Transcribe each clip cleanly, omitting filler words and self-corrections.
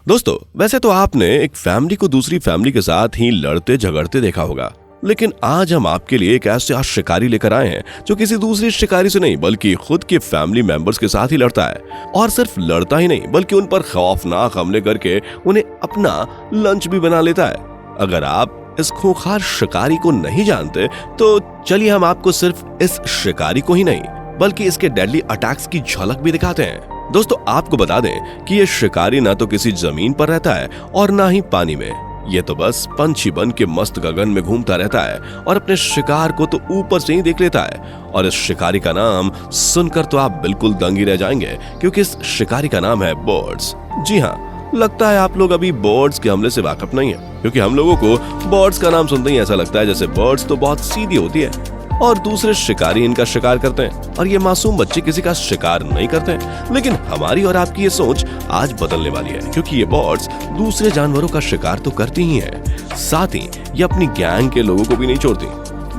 दोस्तों, वैसे तो आपने एक फैमिली को दूसरी फैमिली के साथ ही लड़ते झगड़ते देखा होगा, लेकिन आज हम आपके लिए एक ऐसा शिकारी लेकर आए हैं जो किसी दूसरी शिकारी से नहीं बल्कि खुद के फैमिली मेंबर्स के साथ ही लड़ता है। और सिर्फ लड़ता ही नहीं बल्कि उन पर खौफनाक हमले करके उन्हें अपना लंच भी बना लेता है। अगर आप इस खूंखार शिकारी को नहीं जानते तो चलिए हम आपको सिर्फ इस शिकारी को ही नहीं बल्कि इसके डेडली अटैक्स की झलक भी दिखाते हैं। दोस्तों, आपको बता दें कि ये शिकारी ना तो किसी जमीन पर रहता है और ना ही पानी में। ये तो बस पंछी बन के मस्त गगन में घूमता रहता है और अपने शिकार को तो ऊपर से ही देख लेता है। और इस शिकारी का नाम सुनकर तो आप बिल्कुल दंग ही रह जाएंगे, क्योंकि इस शिकारी का नाम है बर्ड्स। जी हाँ, लगता है आप लोग अभी बर्ड्स के हमले से वाकिफ नहीं है, क्योंकि हम लोगों को बर्ड्स का नाम सुनते ही ऐसा लगता है जैसे बर्ड्स तो बहुत सीधी होती है और दूसरे शिकारी इनका शिकार करते हैं और ये मासूम बच्चे किसी का शिकार नहीं करते हैं। लेकिन हमारी और आपकी ये सोच आज बदलने वाली है, क्योंकि ये बर्ड्स दूसरे जानवरों का शिकार तो करती ही हैं, साथ ही ये अपनी गैंग के लोगों को भी नहीं छोड़ती।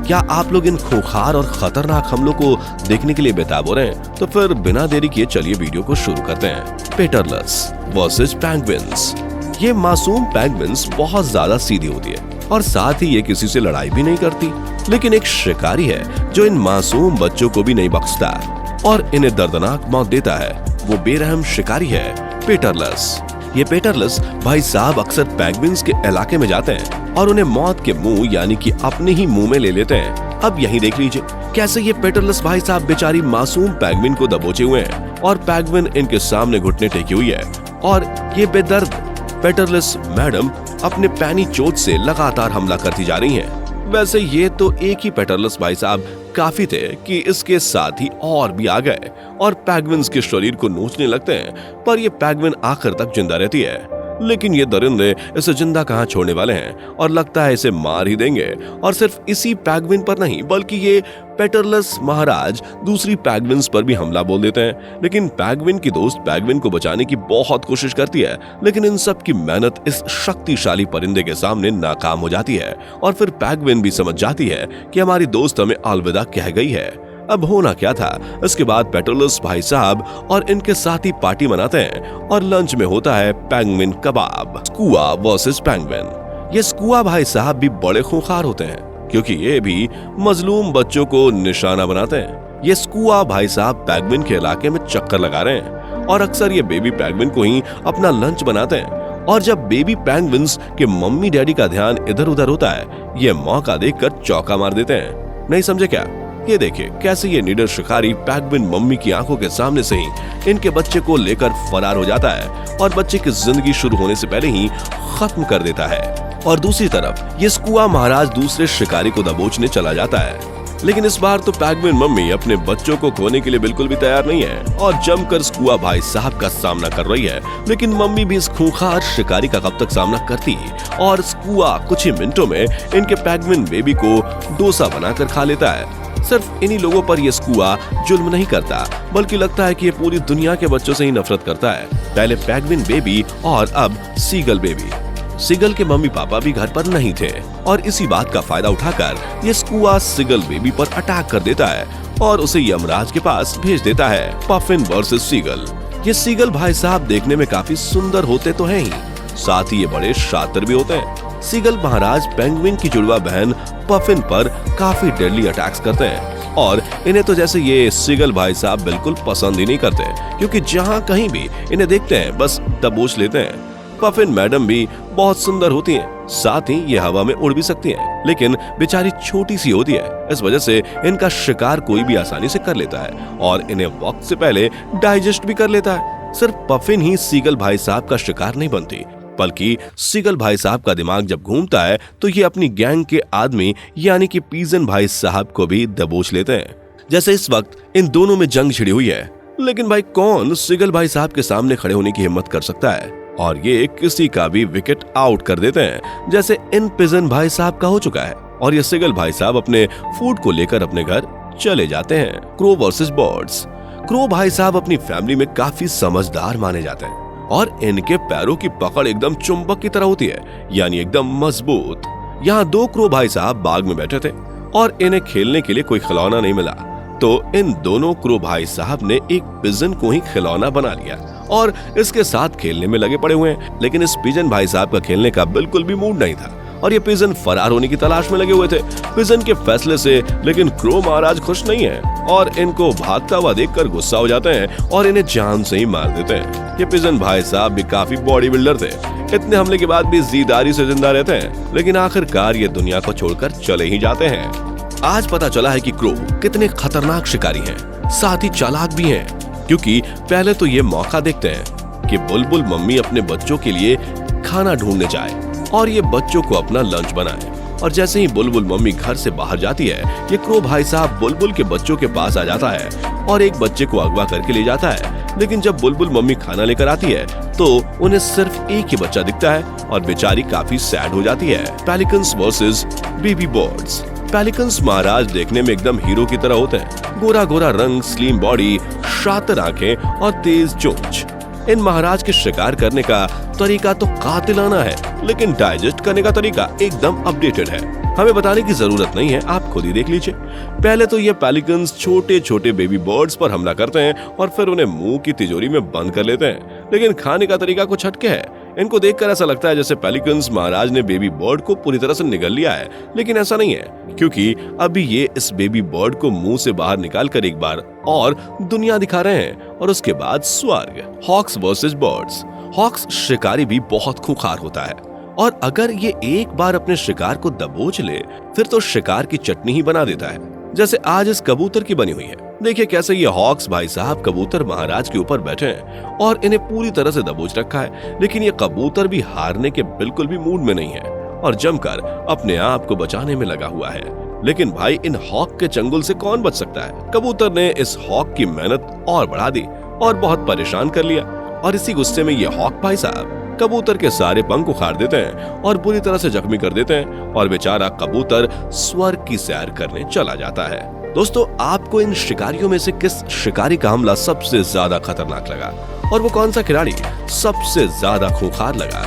क्या आप लोग इन खूंखार और खतरनाक हमलों को देखने के लिए बेताब हो रहे हैं? तो फिर बिना देरी किए चलिए वीडियो को शुरू करते हैं। पेटरलस वर्सेस पेंगुइन्स। ये मासूम पेंगुइन्स बहुत ज्यादा सीधी होती है और साथ ही ये किसी से लड़ाई भी नहीं करती, लेकिन एक शिकारी है जो इन मासूम बच्चों को भी नहीं बख्शता और इन्हें दर्दनाक मौत देता है। वो बेरहम शिकारी है पेटरलस। ये पेटरलस भाई साहब अक्सर पेंगुइन्स के इलाके में जाते हैं और उन्हें मौत के मुंह यानी कि अपने ही मुंह में ले लेते हैं। अब यही देख लीजिए कैसे ये पेटरलस भाई साहब बेचारी मासूम पेंगुइन को दबोचे हुए हैं और पेंगुइन इनके सामने घुटने टेकी हुई है और ये बेदर्द पेटरलस मैडम अपने पैनी चोट से लगातार हमला करती जा रही हैं। वैसे ये तो एक ही पेटरलस भाई साहब काफी थे कि इसके साथ ही और भी आ गए और पेंगुइन्स के शरीर को नोचने लगते हैं, पर ये पेंगुइन आखिर तक जिंदा रहती है। लेकिन ये दरिंदे इसे जिंदा कहां छोड़ने वाले हैं और लगता है इसे मार ही देंगे। और सिर्फ इसी पेंगुइन पर नहीं बल्कि ये पेटरलस महाराज दूसरी पेंगुइन्स पर भी हमला बोल देते हैं। लेकिन पेंगुइन की दोस्त पेंगुइन को बचाने की बहुत कोशिश करती है, लेकिन इन सब की मेहनत इस शक्तिशाली परिंदे के सामने नाकाम हो जाती है और फिर पेंगुइन भी समझ जाती है कि हमारी दोस्त हमें अलविदा कह गई है। अब होना क्या था, इसके बाद पेटरलस भाई साहब और इनके साथी पार्टी मनाते हैं और लंच में होता है पेंगुइन कबाब। Skua versus penguin. ये स्कुआ भाई साहब भी बड़े खूंखार होते हैं, क्योंकि ये भी मजलूम बच्चों को निशाना बनाते हैं। ये स्कुआ भाई साहब पेंगुइन के इलाके में चक्कर लगा रहे हैं और अक्सर ये बेबी पेंगुइन को ही अपना लंच बनाते हैं। और जब बेबी पेंगुइन्स के मम्मी डैडी का ध्यान इधर उधर होता है, ये मौका देखकर चौका मार देते हैं। नहीं समझे क्या? ये देखिए कैसे ये निडर शिकारी पेंगुइन मम्मी की आंखों के सामने से ही इनके बच्चे को लेकर फरार हो जाता है और बच्चे की जिंदगी शुरू होने से पहले ही खत्म कर देता है। और दूसरी तरफ ये स्कुआ महाराज दूसरे शिकारी को दबोचने चला जाता है, लेकिन इस बार तो पेंगुइन मम्मी अपने बच्चों को खोने के लिए बिल्कुल भी तैयार नहीं है और जमकर स्कुआ भाई साहब का सामना कर रही है। लेकिन मम्मी भी इस खूंखार शिकारी का कब तक सामना करती और स्कुआ कुछ ही मिनटों में इनके पेंगुइन बेबी को डोसा बनाकर खा लेता है। सिर्फ इन्हीं लोगों पर ये स्कुआ जुल्म नहीं करता, बल्कि लगता है कि ये पूरी दुनिया के बच्चों से ही नफरत करता है। पहले पेंगुइन बेबी और अब सीगल बेबी। सीगल के मम्मी पापा भी घर पर नहीं थे और इसी बात का फायदा उठाकर ये स्कुआ सीगल बेबी पर अटैक कर देता है और उसे यमराज के पास भेज देता है। Puffin versus seagull. ये सीगल भाई साहब देखने में काफी सुंदर होते तो हैं ही, साथ ही ये बड़े शातिर भी होते हैं। सीगल महाराज पेंगुइन की जुड़वा बहन पफिन पर काफी डेडली अटैक्स करते हैं और इन्हें तो जैसे ये सीगल भाई साहब बिल्कुल पसंद ही नहीं करते, क्योंकि जहां कहीं भी इन्हें देखते हैं बस दबोच लेते हैं। पफिन मैडम भी बहुत सुंदर होती हैं, साथ ही ये हवा में उड़ भी सकती हैं, लेकिन बेचारी छोटी सी होती है। इस वजह से इनका शिकार कोई भी आसानी से कर लेता है और इन्हें वक्त से पहले डाइजेस्ट भी कर लेता है। सिर्फ पफिन ही सीगल भाई साहब का शिकार नहीं बनती, बल्कि सीगल भाई साहब का दिमाग जब घूमता है तो ये अपनी गैंग के आदमी यानी कि पीजन भाई साहब को भी दबोच लेते हैं। जैसे इस वक्त इन दोनों में जंग छिड़ी हुई है, लेकिन भाई कौन सीगल भाई साहब के सामने खड़े होने की हिम्मत कर सकता है और ये किसी का भी विकेट आउट कर देते हैं, जैसे इन पिजन भाई साहब का हो चुका है। और ये सीगल भाई साहब अपने फूड को लेकर अपने घर चले जाते हैं। Crow versus birds. क्रो भाई साहब अपनी फैमिली में काफी समझदार माने जाते हैं और इनके पैरों की पकड़ एकदम चुंबक की तरह होती है, यानी एकदम मजबूत। यहाँ दो क्रो भाई साहब बाग में बैठे थे और इन्हें खेलने के लिए कोई खिलौना नहीं मिला, तो इन दोनों क्रो भाई साहब ने एक पिजन को ही खिलौना बना लिया और इसके साथ खेलने में लगे पड़े हुए हैं। लेकिन इस पिजन भाई साहब का खेलने का बिल्कुल भी मूड नहीं था और ये पिजन फरार होने की तलाश में लगे हुए थे। पिजन के फैसले से लेकिन क्रो महाराज खुश नहीं है और इनको भागता हुआ देखकर गुस्सा हो जाते हैं और इन्हें जान से ही मार देते हैं। ये पिजन भाई साहब भी काफी बॉडी बिल्डर थे, इतने हमले के बाद भी जिद्दारी से जिंदा रहते हैं, लेकिन आखिरकार ये दुनिया को छोड़कर चले ही जाते हैं। आज पता चला है कि क्रो कितने खतरनाक शिकारी हैं, साथ ही चालाक भी हैं, क्योंकि पहले तो ये मौका देखते हैं कि बुलबुल मम्मी अपने बच्चों के लिए खाना ढूंढने जाए और ये बच्चों को अपना लंच बनाए। और जैसे ही बुलबुल मम्मी घर से बाहर जाती है, ये क्रो भाई साहब बुलबुल के बच्चों के पास आ जाता है और एक बच्चे को अगवा करके ले जाता है। लेकिन जब बुलबुल मम्मी खाना लेकर आती है तो उन्हें सिर्फ एक ही बच्चा दिखता है और बेचारी काफी सैड हो जाती है। Pelicans versus baby birds. Pelicans महाराज देखने में एकदम हीरो की तरह होते हैं, गोरा गोरा रंग, स्लिम बॉडी, शातिर आंखें और तेज चोंच। इन महाराज के शिकार करने का तरीका तो कातिलाना है, लेकिन डाइजेस्ट करने का तरीका एकदम अपडेटेड है। हमें बताने की जरूरत नहीं है, आप खुद ही देख लीजिए। पहले तो ये पेलिकन्स छोटे छोटे बेबी बर्ड्स पर हमला करते हैं और फिर उन्हें मुंह की तिजोरी में बंद कर लेते हैं, लेकिन खाने का तरीका कुछ हटके है। इनको देखकर ऐसा लगता है जैसे पेलिकन्स महाराज ने बेबी बर्ड को पूरी तरह से निगल लिया है, लेकिन ऐसा नहीं है, क्योंकि अभी ये इस बेबी बर्ड को मुंह से बाहर निकाल कर एक बार और दुनिया दिखा रहे हैं और उसके बाद स्वर्ग। Hawks versus birds. हॉक्स शिकारी भी बहुत खूंखार होता है और अगर ये एक बार अपने शिकार को दबोच ले फिर तो शिकार की चटनी ही बना देता है, जैसे आज इस कबूतर की बनी हुई है। देखिए कैसे ये हॉक्स भाई साहब कबूतर महाराज के ऊपर बैठे हैं और इन्हें पूरी तरह से दबोच रखा है, लेकिन ये कबूतर भी हारने के बिल्कुल भी मूड में नहीं है और जमकर अपने आप को बचाने में लगा हुआ है। लेकिन भाई इन हॉक के चंगुल से कौन बच सकता है। कबूतर ने इस हॉक की मेहनत और बढ़ा दी और बहुत परेशान कर लिया और इसी गुस्से में ये हॉक भाई साहब कबूतर के सारे पंख उखाड़ देते हैं और बुरी तरह से जख्मी कर देते हैं और बेचारा कबूतर स्वर्ग की सैर करने चला जाता है। दोस्तों, आपको इन शिकारियों में से किस शिकारी का हमला सबसे ज्यादा खतरनाक लगा और वो कौन सा खिलाड़ी सबसे ज्यादा खूंखार लगा?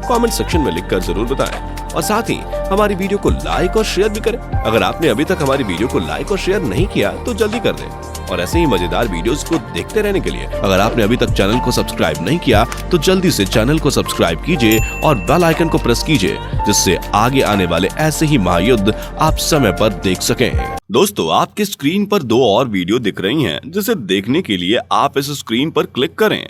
कमेंट सेक्शन में लिखकर जरूर बताएं और साथ ही हमारी वीडियो को लाइक और शेयर भी करें। अगर आपने अभी तक हमारी वीडियो को लाइक और शेयर नहीं किया तो जल्दी कर दें और ऐसे ही मजेदार वीडियोस को देखते रहने के लिए अगर आपने अभी तक चैनल को सब्सक्राइब नहीं किया तो जल्दी से चैनल को सब्सक्राइब कीजिए और बेल आइकन को प्रेस कीजिए, जिससे आगे आने वाले ऐसे ही महायुद्ध आप समय पर देख सकें। दोस्तों, आपके स्क्रीन पर 2 और वीडियो दिख रही हैं, जिसे देखने के लिए आप इस स्क्रीन पर क्लिक करें।